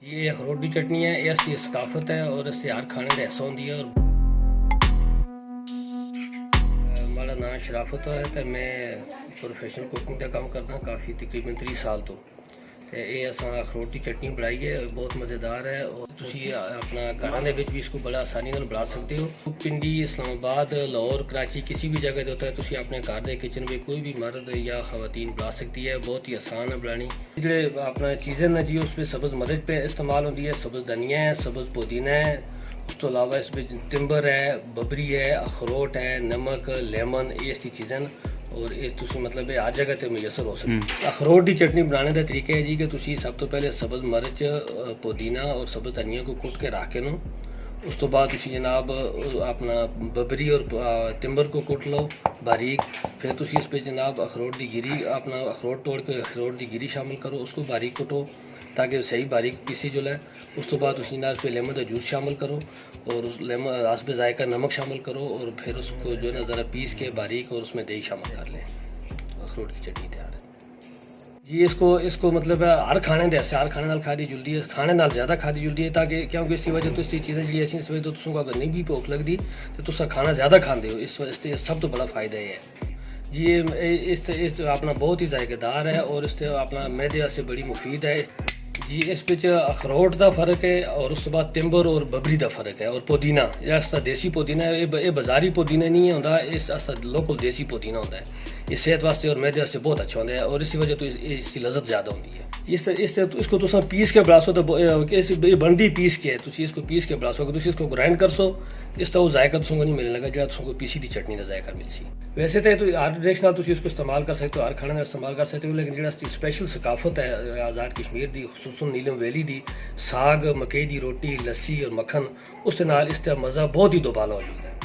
ये अखरोट की चटनी है, ये असली सकाफत है और इससे हर खाने का हिस्सा होंगी है। और मेरा नाम शराफत है तो मैं प्रोफेशनल कुकिंग का काम करता काफ़ी तकरीबन 3 साल तो ये असा अखरोट की चटनी बनाई है, बहुत मज़ेदार है और तुसी अपना घरों के भी इसको बड़ा आसानी नाल बना सकते हो। पिंडी, इस्लामाबाद, लाहौर, कराची किसी भी जगह होता है तुसी अपने घर के किचन में कोई भी मर्द या खवातीन बना सकती है, बहुत ही आसान है बनानी। जो अपना चीज़ें ना जी उस पर सब्ज़ मरच पे इस्तेमाल होती है, सब्ज़ धनिया है, सब्ज़ पुदीना है, उस तो अलावा इसमें टिम्बर है, बबरी है, अखरोट है, नमक, लेमन, ये ऐसी चीज़ें और ये तुसी मतलब हर जगह ते मुयसर हो सकती। अखरोट की चटनी बनाने का तरीका है जी कि तुसी सब तो पहले सब्ज़ मरच, पुदीना और सब्ज़ धनिया को कुट के रख के नो, उस तो बाद तुसी जनाब अपना बबरी और टिम्बर को कुट लो बारीक। फिर तुसी इस पे जनाब अखरोट की गिरी, अपना अखरोट तोड़ के अखरोट की गिरी शामिल करो, उसको बारीक कुटो ताकि सही बारीक पीसी जो है। उस तो बाद उसी नाल पे लेमन का जूस शामिल करो और उस लेमन रस पे जायका नमक शामिल करो और फिर उसको जो है ना ज़रा पीस के बारीक और उसमें दही शामिल कर लें। अखरोट की चटनी तैयार है जी। इसको मतलब हर खाने दे हर खाने नाल खादी जुलदी है, खाने नाल ज़्यादा खादी जुलदी है ताकि क्योंकि इसकी वजह तो इस चीज़ें जी ऐसी इस वजह तो तुम अगर नहीं भी भूख लगती तो तुम खाना ज़्यादा खाते हो, इस सब तो बड़ा फ़ायदा ये है जी। ये इस अपना बहुत ही जायकेदार है और इससे अपना मैदे वास्ते बड़ी मुफीद है जी। इस बिच अखरोट का फ़र्क है और उस बाद टिम्बर और बबरी का फ़र्क है और पुदीना ये देसी पुदीना है, ये बाजारी पुदीना नहीं होता, इस लोकल देसी पुदीना होता है। ये सेहत वास्ते और मैदे वास्ते बहुत अच्छा होता है और इसी वजह तो इसकी लज़्ज़त ज़्यादा होती है। इसको तुम पीस के बनासो तो बनती पीस के है, इसको पीस के बनासो, अगर इसको ग्राइंड कर सो इस तरह जायका तुमको नहीं मिलने लगा जो तुमको पीसी की चटनी का जायका मिल सी। वैसे तो हर डिश नाल इसको इस्तेमाल कर सकते हो, हर खाने का इस्तेमाल कर सकते हो, लेकिन जो स्पेशल सकाफत है आज़ाद कश्मीर की, खुसूसन नीलम वैली की, साग, मकई की रोटी, लस्सी और मक्खन, उस नाल इसका मज़ा बहुत ही दोबाला हो जाता है।